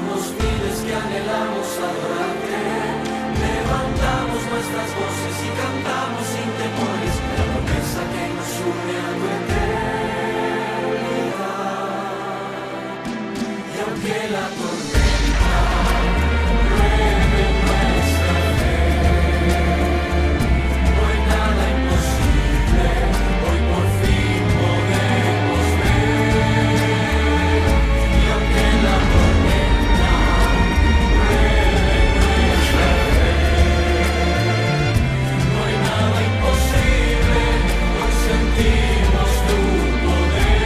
Somos miles que anhelamos adorarte. Levantamos nuestras voces y cantamos sin temores la promesa que nos une a tu eternidad. Y aunque la tormenta pruebe nuestra fe, no hay nada imposible, hoy por fin podemos ver. Y aunque la tormenta pruebe nuestra fe, no hay nada imposible, hoy sentimos tu poder.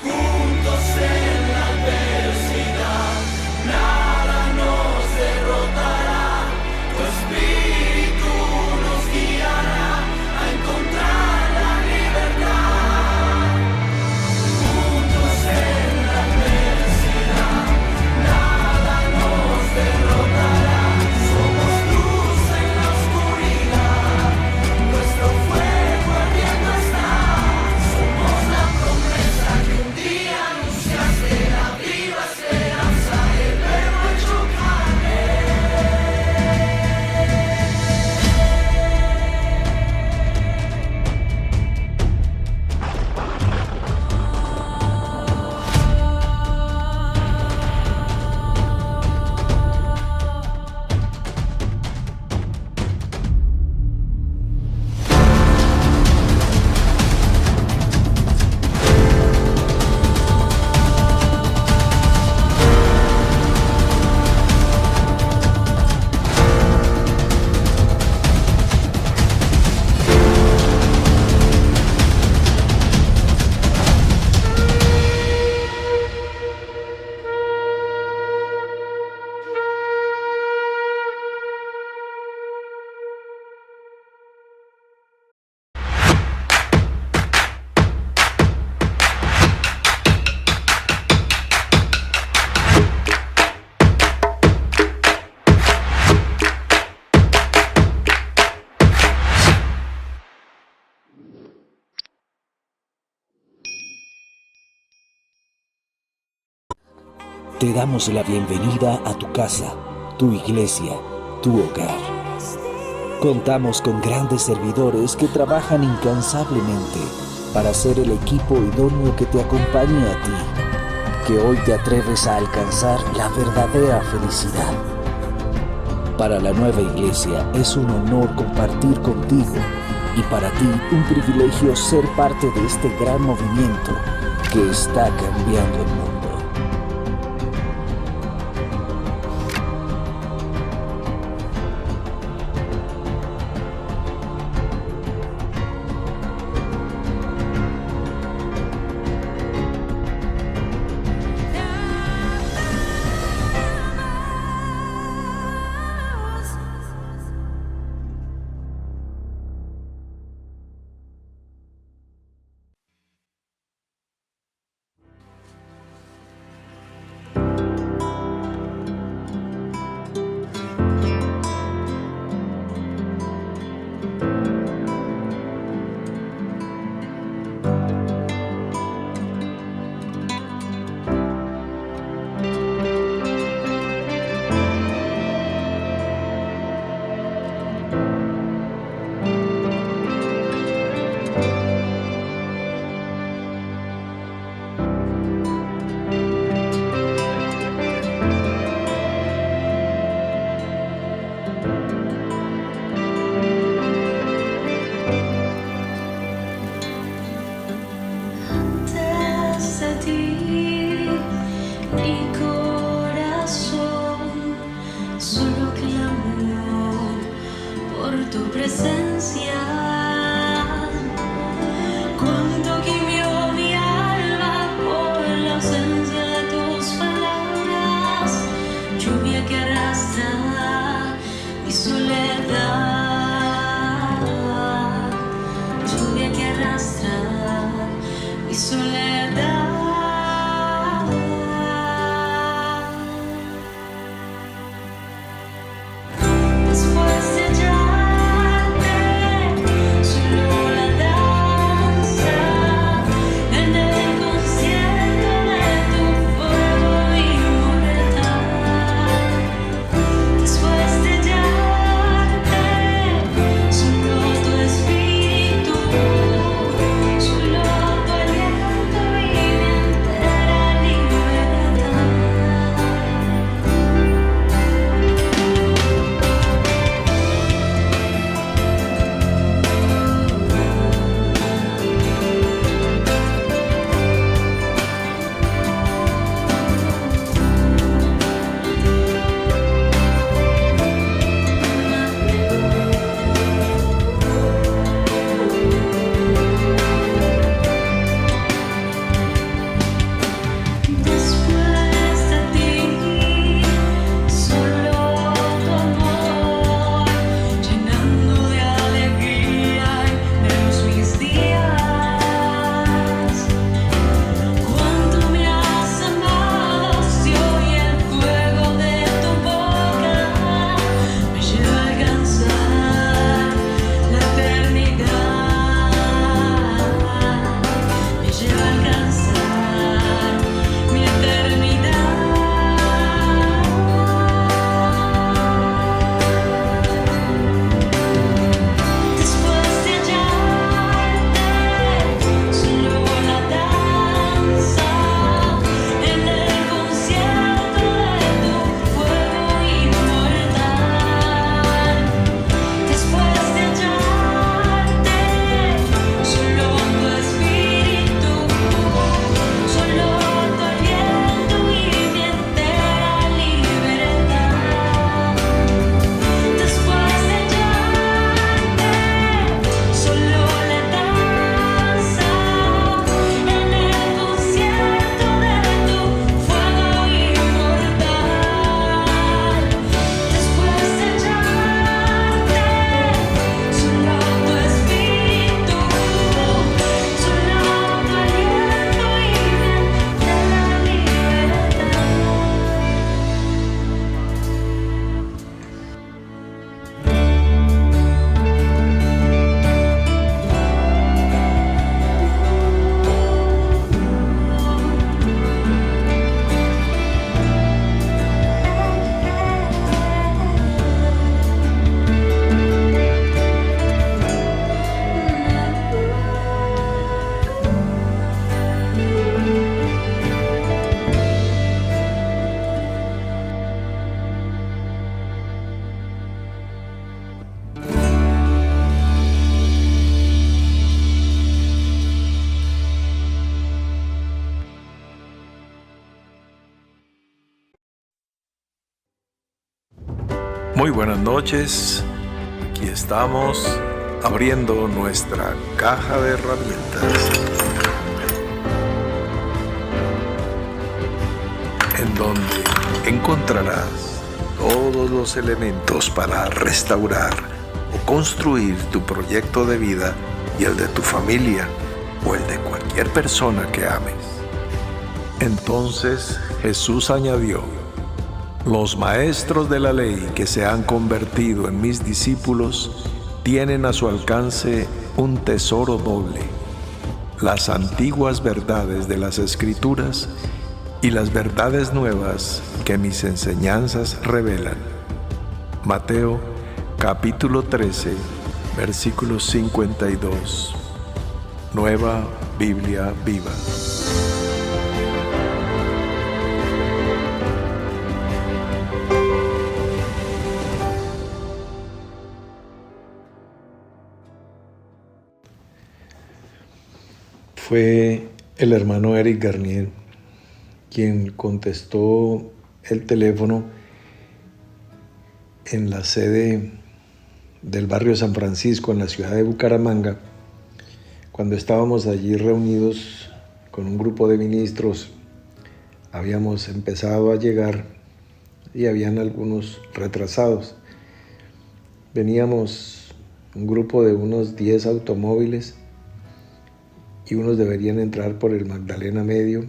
Juntos en la adversidad, nada nos derrotará. Tu espíritu nos guiará a encontrar la libertad. Juntos en la adversidad, nada nos derrotará. Somos luz en la oscuridad, nuestro fuego ardiendo está. Somos la promesa que un día anunciaste, la viva esperanza, el verbo hecho carne. Te damos la bienvenida a tu casa, tu iglesia, tu hogar. Contamos con grandes servidores que trabajan incansablemente para ser el equipo idóneo que te acompañe a ti, que hoy te atreves a alcanzar la verdadera felicidad. Para la nueva iglesia es un honor compartir contigo y para ti un privilegio ser parte de este gran movimiento que está cambiando el mundo. Soledad. Muy buenas noches, aquí estamos abriendo nuestra caja de herramientas, en donde encontrarás todos los elementos para restaurar o construir tu proyecto de vida y el de tu familia o el de cualquier persona que ames. Entonces Jesús añadió: los maestros de la ley que se han convertido en mis discípulos tienen a su alcance un tesoro doble: las antiguas verdades de las Escrituras y las verdades nuevas que mis enseñanzas revelan. Mateo capítulo 13, versículo 52. Nueva Biblia Viva. Fue el hermano Eric Garnier quien contestó el teléfono en la sede del barrio San Francisco, en la ciudad de Bucaramanga, cuando estábamos allí reunidos con un grupo de ministros. Habíamos empezado a llegar y habían algunos retrasados. Veníamos un grupo de unos 10 automóviles y unos deberían entrar por el Magdalena Medio,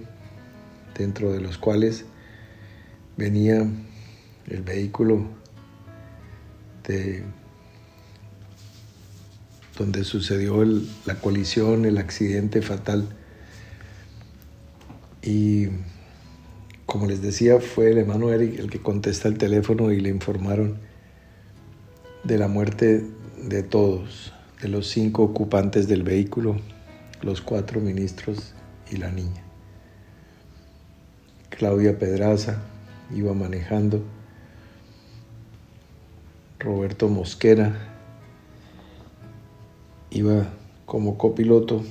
dentro de los cuales venía el vehículo donde sucedió la colisión, el accidente fatal. Y como les decía, fue el hermano Eric el que contesta el teléfono y le informaron de la muerte de todos, de los 5 ocupantes del vehículo, los 4 ministros y la niña. Claudia Pedraza iba manejando, Roberto Mosquera iba como copiloto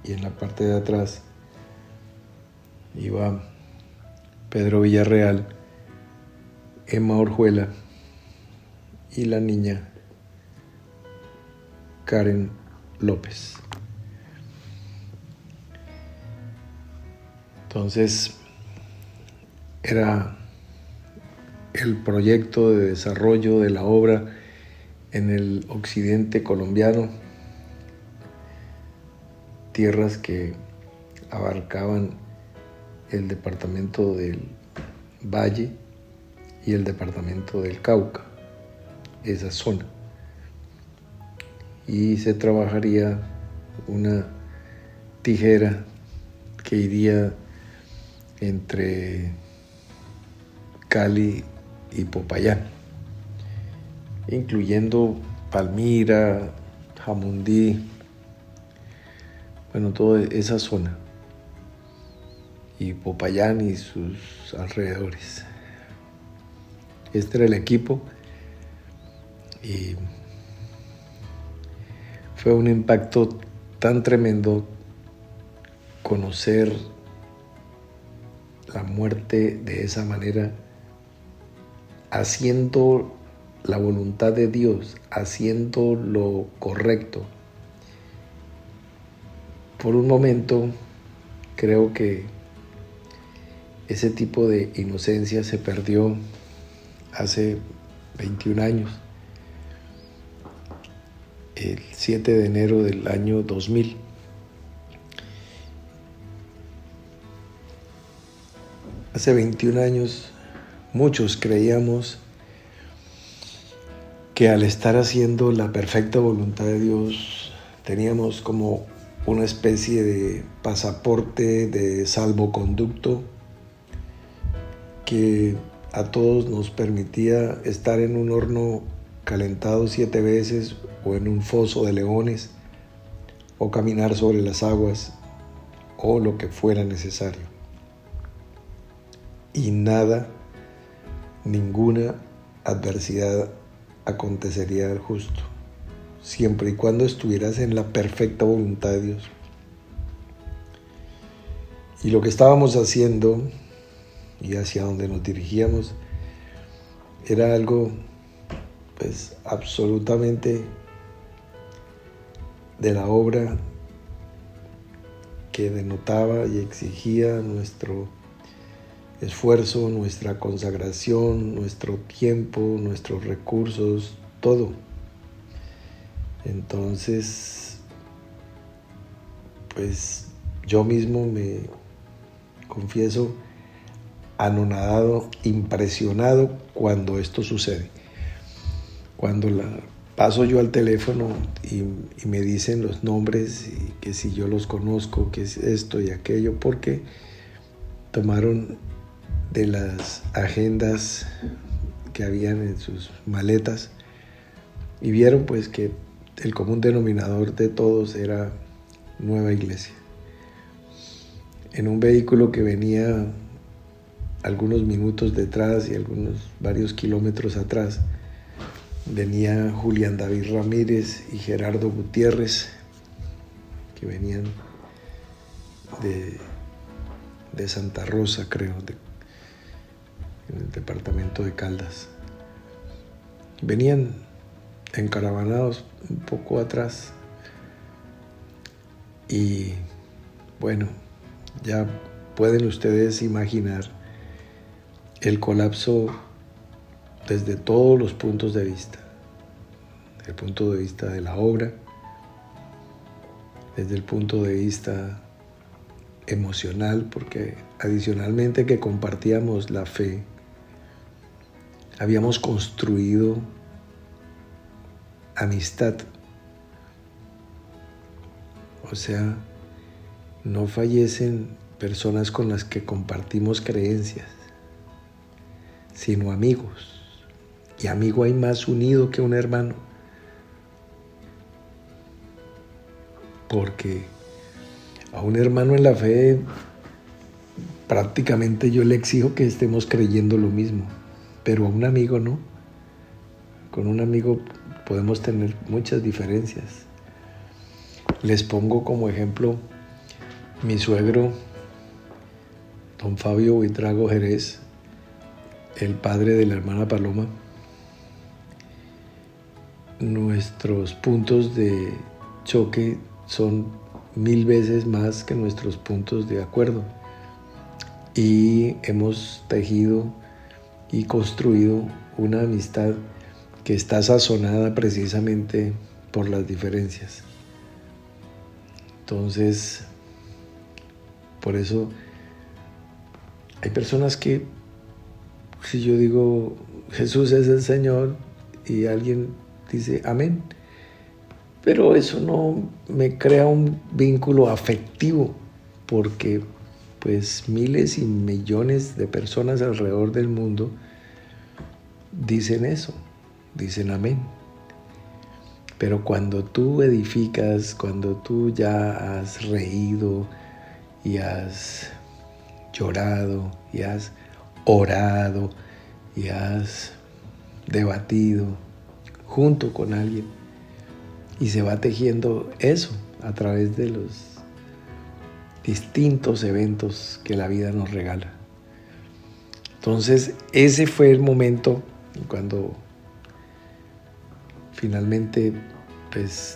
y en la parte de atrás iba Pedro Villarreal, Emma Orjuela y la niña Karen López. Entonces, era el proyecto de desarrollo de la obra en el occidente colombiano, tierras que abarcaban el departamento del Valle y el departamento del Cauca, esa zona. Y se trabajaría una tijera que iría entre Cali y Popayán, incluyendo Palmira, Jamundí, bueno, toda esa zona, y Popayán y sus alrededores. Este era el equipo y fue un impacto tan tremendo conocer la muerte de esa manera, haciendo la voluntad de Dios, haciendo lo correcto. Por un momento creo que ese tipo de inocencia se perdió hace 21 años, el 7 de enero del año 2000. Hace 21 años muchos creíamos que al estar haciendo la perfecta voluntad de Dios teníamos como una especie de pasaporte de salvoconducto que a todos nos permitía estar en un horno calentado 7 veces o en un foso de leones o caminar sobre las aguas o lo que fuera necesario. Y nada, ninguna adversidad acontecería al justo, siempre y cuando estuvieras en la perfecta voluntad de Dios. Y lo que estábamos haciendo y hacia donde nos dirigíamos Era algo pues absolutamente de la obra que denotaba y exigía nuestro esfuerzo, nuestra consagración, nuestro tiempo, nuestros recursos, todo. Entonces, pues yo mismo me confieso anonadado, impresionado cuando esto sucede. Cuando paso yo al teléfono y me dicen los nombres y que si yo los conozco, que es esto y aquello, porque tomaron de las agendas que habían en sus maletas y vieron pues que el común denominador de todos era Nueva Iglesia. En un vehículo que venía algunos minutos detrás y varios kilómetros atrás, venía Julián David Ramírez y Gerardo Gutiérrez, que venían de Santa Rosa, creo, en el departamento de Caldas. Venían encaravanados un poco atrás y bueno, ya pueden ustedes imaginar el colapso desde todos los puntos de vista. Desde el punto de vista de la obra, desde el punto de vista emocional, porque adicionalmente que compartíamos la fe, habíamos construido amistad. O sea, no fallecen personas con las que compartimos creencias, sino amigos. Y amigo hay más unido que un hermano. Porque a un hermano en la fe prácticamente yo le exijo que estemos creyendo lo mismo, pero a un amigo no. Con un amigo podemos tener muchas diferencias. Les pongo como ejemplo mi suegro, don Fabio Buitrago Jerez, el padre de la hermana Paloma. Nuestros puntos de choque son 1000 veces más que nuestros puntos de acuerdo. Y hemos tejido y construido una amistad que está sazonada precisamente por las diferencias. Entonces, por eso hay personas que, si yo digo Jesús es el Señor y alguien dice amén, pero eso no me crea un vínculo afectivo, porque pues miles y millones de personas alrededor del mundo dicen eso, dicen amén. Pero cuando tú edificas, cuando tú ya has reído y has llorado y has orado y has debatido junto con alguien y se va tejiendo eso a través de los distintos eventos que la vida nos regala. Entonces ese fue el momento cuando finalmente, pues,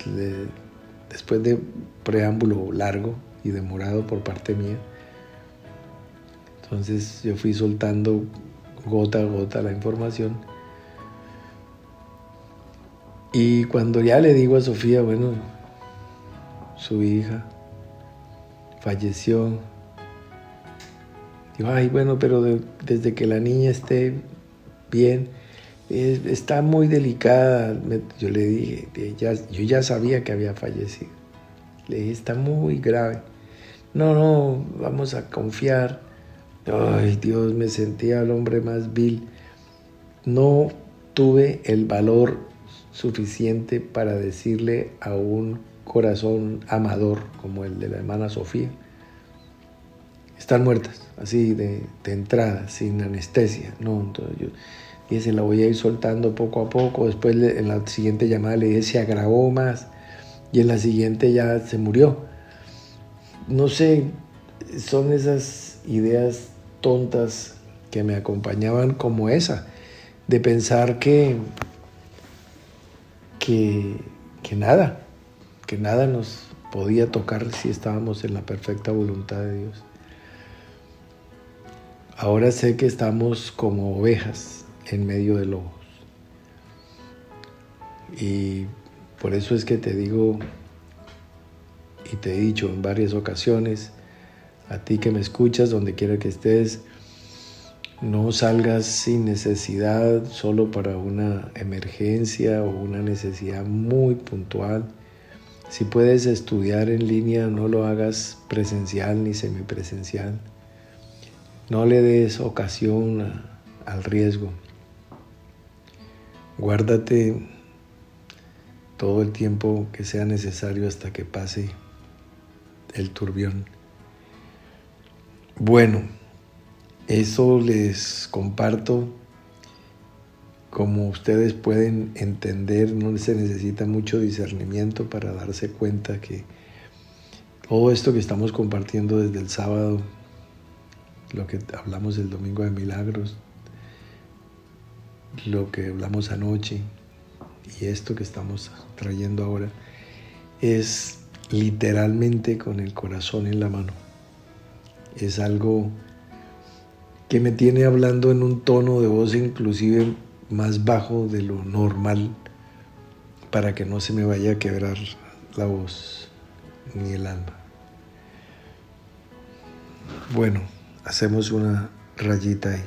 después de preámbulo largo y demorado por parte mía, entonces yo fui soltando gota a gota la información. Y cuando ya le digo a Sofía, bueno, su hija falleció, digo, ay, bueno, pero desde que la niña esté bien, está muy delicada. Yo le dije, yo ya sabía que había fallecido. Le dije, está muy grave. No, vamos a confiar. Ay, Dios, me sentía el hombre más vil. No tuve el valor suficiente para decirle a un corazón amador como el de la hermana Sofía, están muertas, así de entrada, sin anestesia. No, entonces yo dije, se la voy a ir soltando poco a poco. Después en la siguiente llamada le dije, se agravó más, y en la siguiente ya se murió. No sé, son esas ideas tontas que me acompañaban, como esa de pensar que nada nos podía tocar si estábamos en la perfecta voluntad de Dios. Ahora sé que estamos como ovejas en medio de lobos. Y por eso es que te digo y te he dicho en varias ocasiones, a ti que me escuchas, donde quiera que estés, no salgas sin necesidad, solo para una emergencia o una necesidad muy puntual. Si puedes estudiar en línea, no lo hagas presencial ni semipresencial. No le des ocasión al riesgo. Guárdate todo el tiempo que sea necesario hasta que pase el turbión. Bueno, eso les comparto. Como ustedes pueden entender, no se necesita mucho discernimiento para darse cuenta que todo esto que estamos compartiendo desde el sábado, lo que hablamos el domingo de milagros, lo que hablamos anoche y esto que estamos trayendo ahora, es literalmente con el corazón en la mano. Es algo que me tiene hablando en un tono de voz inclusive más bajo de lo normal, para que no se me vaya a quebrar la voz ni el alma. Bueno, hacemos una rayita ahí.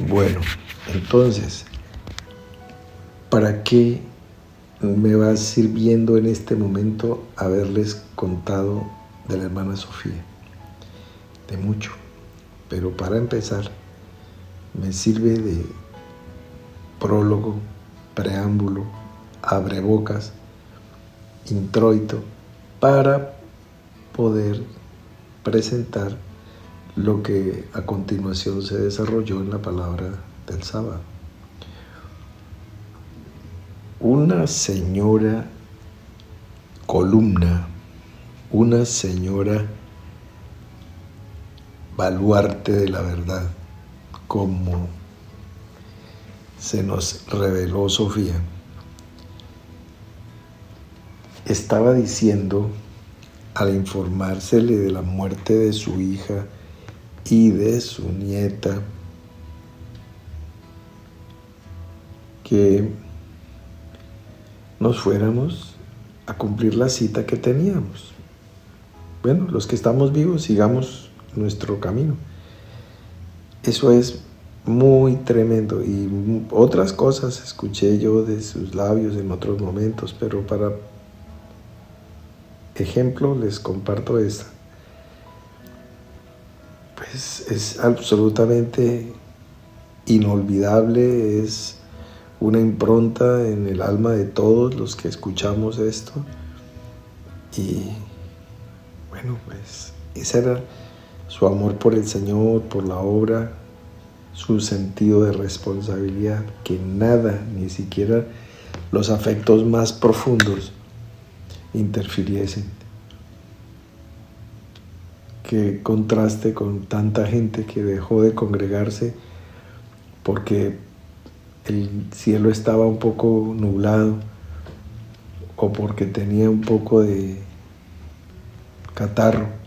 Bueno, entonces, ¿para qué me va sirviendo en este momento haberles contado de la hermana Sofía? De mucho, pero para empezar, me sirve de prólogo, preámbulo, abrebocas, introito, para poder presentar lo que a continuación se desarrolló en la palabra del sábado. Una señora columna, una señora baluarte de la verdad, como se nos reveló Sofía, estaba diciendo al informársele de la muerte de su hija y de su nieta que nos fuéramos a cumplir la cita que teníamos. Bueno, los que estamos vivos, sigamos nuestro camino. Eso es muy tremendo, y otras cosas escuché yo de sus labios en otros momentos, pero para ejemplo les comparto esta. Pues es absolutamente inolvidable, es una impronta en el alma de todos los que escuchamos esto. Y bueno, pues ese era su amor por el Señor, por la obra, su sentido de responsabilidad, que nada, ni siquiera los afectos más profundos interfiriesen. Qué contraste con tanta gente que dejó de congregarse porque el cielo estaba un poco nublado o porque tenía un poco de catarro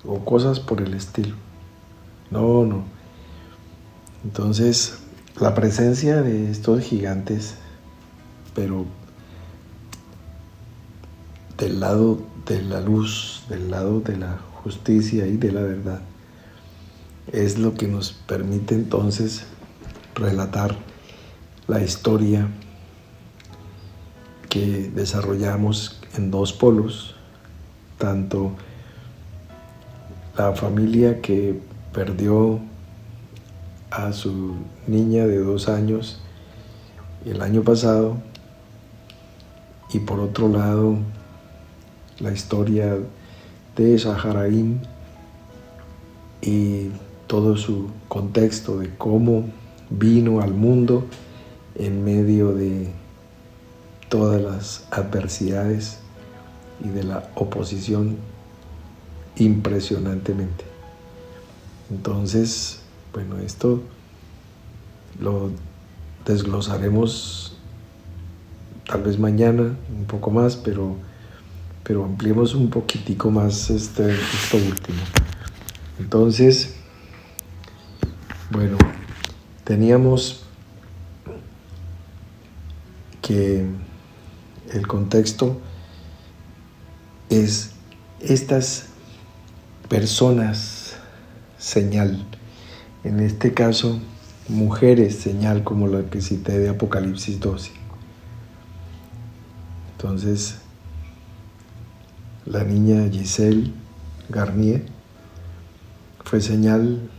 o cosas por el estilo. No. Entonces, la presencia de estos gigantes, pero del lado de la luz, del lado de la justicia y de la verdad, es lo que nos permite entonces relatar la historia que desarrollamos en dos polos, tanto la familia que perdió a su niña de 2 años el año pasado, y por otro lado la historia de Shaharaim y todo su contexto de cómo vino al mundo en medio de todas las adversidades y de la oposición impresionantemente. Entonces, bueno, esto lo desglosaremos tal vez mañana un poco más, pero ampliemos un poquitico más esto último. Entonces, bueno, teníamos que el contexto es estas personas señal, en este caso mujeres señal, como la que cité de Apocalipsis 12. Entonces, la niña Giselle Garnier fue señal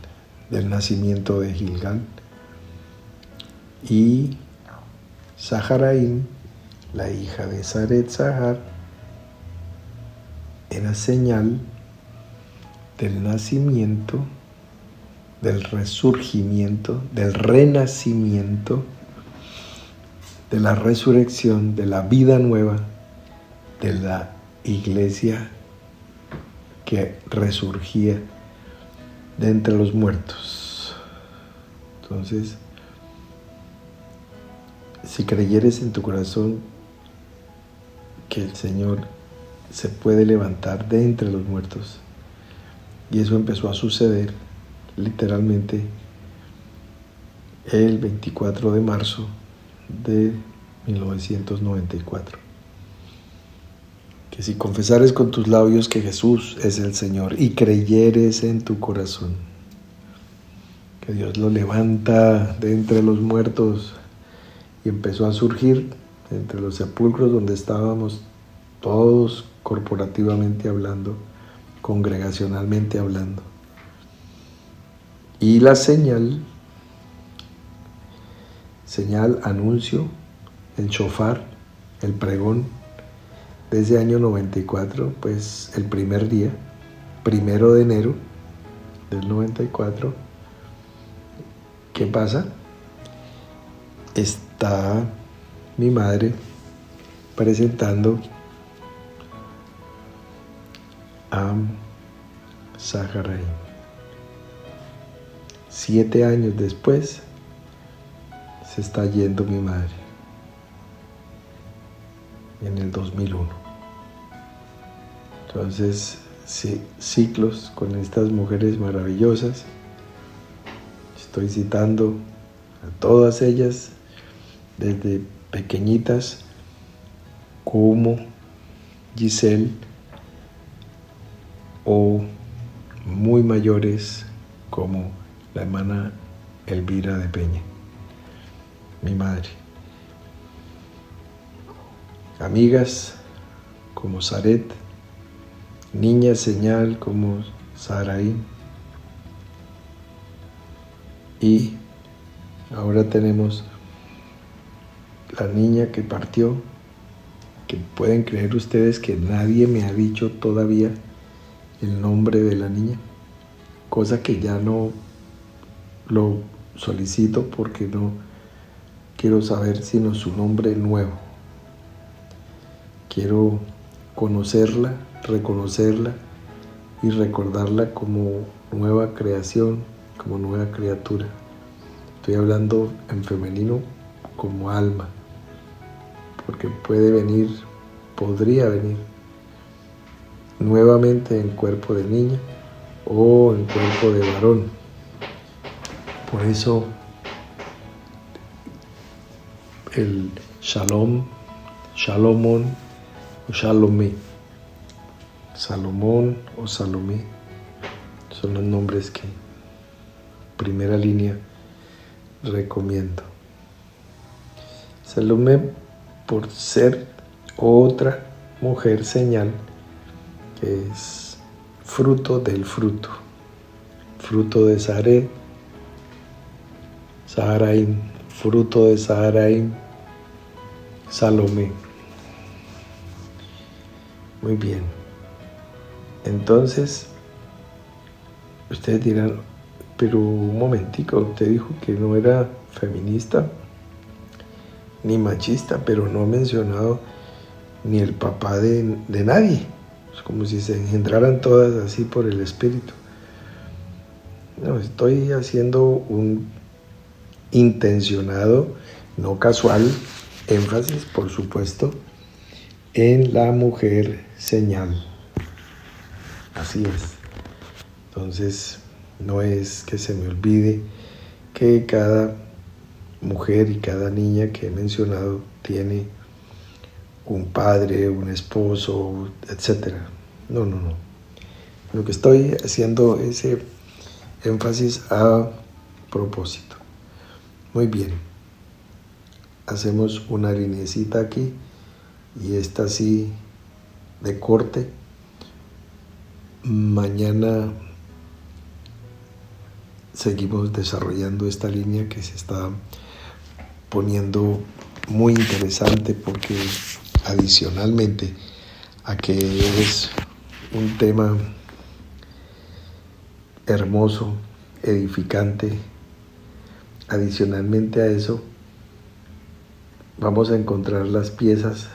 del nacimiento de Gilgal, y Saharaim, la hija de Saret Sahar, era señal del nacimiento, del resurgimiento, del renacimiento, de la resurrección, de la vida nueva, de la iglesia que resurgía de entre los muertos. Entonces, si creyeres en tu corazón que el Señor se puede levantar de entre los muertos, y eso empezó a suceder literalmente el 24 de marzo de 1994. Que si confesares con tus labios que Jesús es el Señor y creyeres en tu corazón que Dios lo levanta de entre los muertos, y empezó a surgir entre los sepulcros donde estábamos todos corporativamente hablando, congregacionalmente hablando. Y la señal, anuncio, el shofar, el pregón, de ese año 94, pues el primer día, 1 de enero del 94, ¿qué pasa? Está mi madre presentando a Saharaim. 7 años después se está yendo mi madre, en el 2001. Entonces, ciclos con estas mujeres maravillosas. Estoy citando a todas ellas, desde pequeñitas como Giselle, o muy mayores como la hermana Elvira de Peña, mi madre. Amigas como Saret, niña señal como Saharaim, y ahora tenemos la niña que partió, que pueden creer ustedes que nadie me ha dicho todavía el nombre de la niña, cosa que ya no lo solicito porque no quiero saber sino su nombre nuevo. Quiero conocerla, reconocerla y recordarla como nueva creación, como nueva criatura. Estoy hablando en femenino como alma, porque podría venir nuevamente en cuerpo de niña o en cuerpo de varón. Por eso el Shalom, Shalomón o Shalomé, Salomón o Salomé son los nombres que primera línea recomiendo. Salomé por ser otra mujer señal, que es fruto del fruto de Saret, Saharaim, fruto de Saharaim, Salomé. Muy bien. Entonces, ustedes dirán, pero un momentico, usted dijo que no era feminista ni machista, pero no ha mencionado ni el papá de nadie. Es como si se engendraran todas así por el espíritu. No, estoy haciendo un intencionado, no casual, énfasis, por supuesto, en la mujer señal. Así es. Entonces, no es que se me olvide que cada mujer y cada niña que he mencionado tiene un padre, un esposo, etc. No. Lo que estoy haciendo ese énfasis a propósito. Muy bien. Hacemos una linecita aquí y esta así de corte. Mañana seguimos desarrollando esta línea que se está poniendo muy interesante porque adicionalmente a que es un tema hermoso, edificante, adicionalmente a eso vamos a encontrar las piezas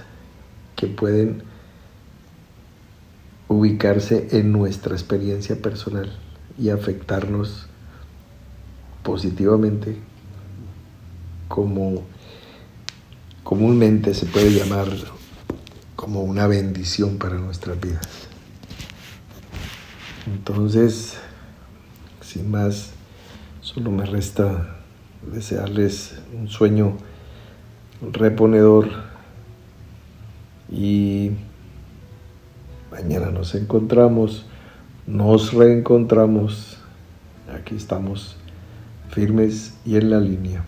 que pueden ubicarse en nuestra experiencia personal y afectarnos positivamente, como comúnmente se puede llamar como una bendición para nuestras vidas. Entonces, sin más, solo me resta desearles un sueño reponedor y mañana nos reencontramos. Aquí estamos firmes y en la línea.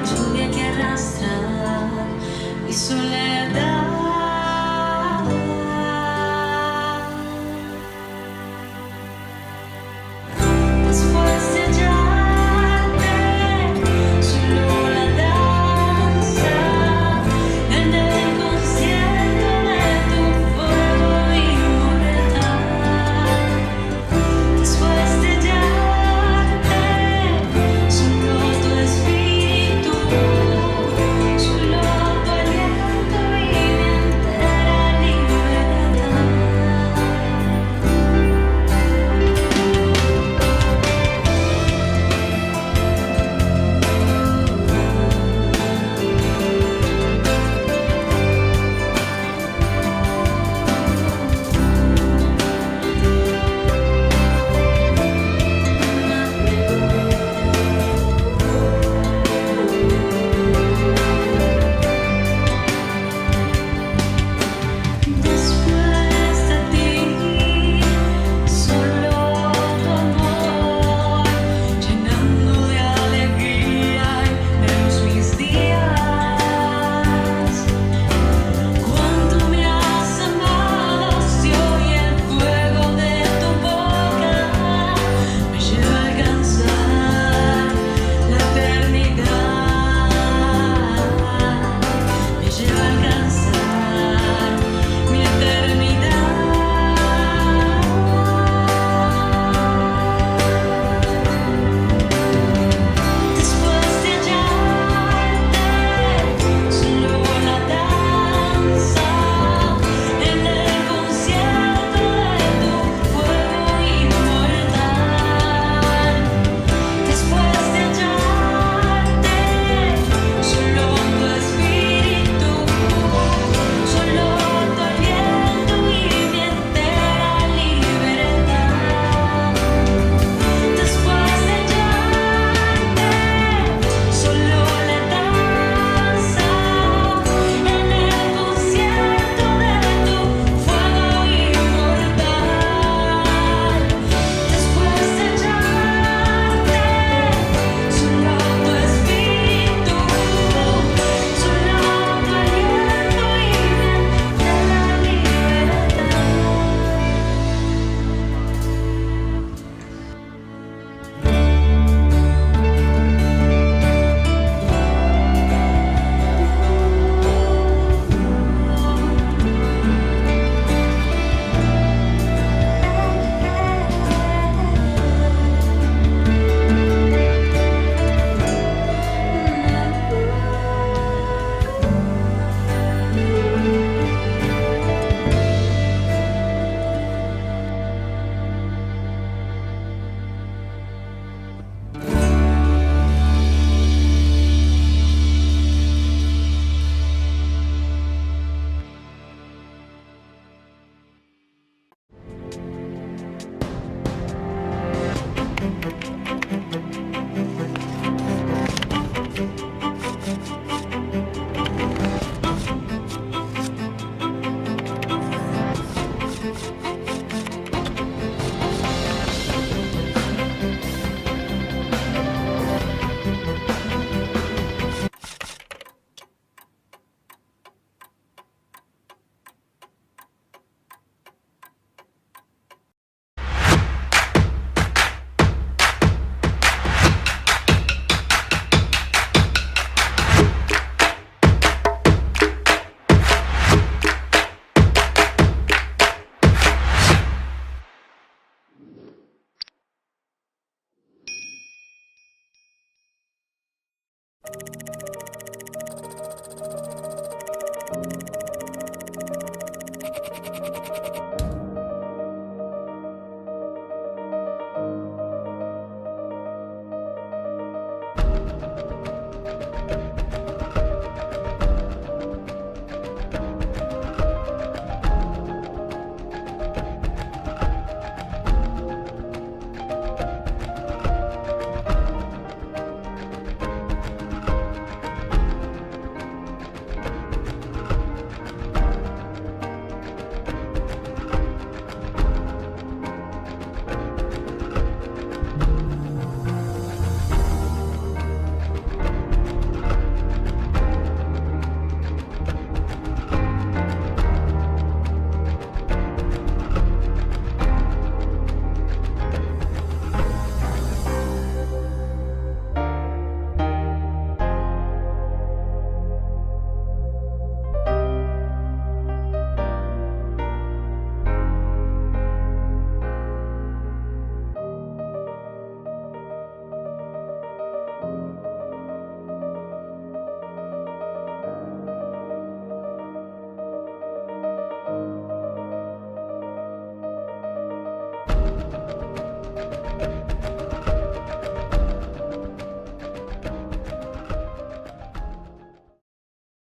Lluvia que arrastra mi soledad.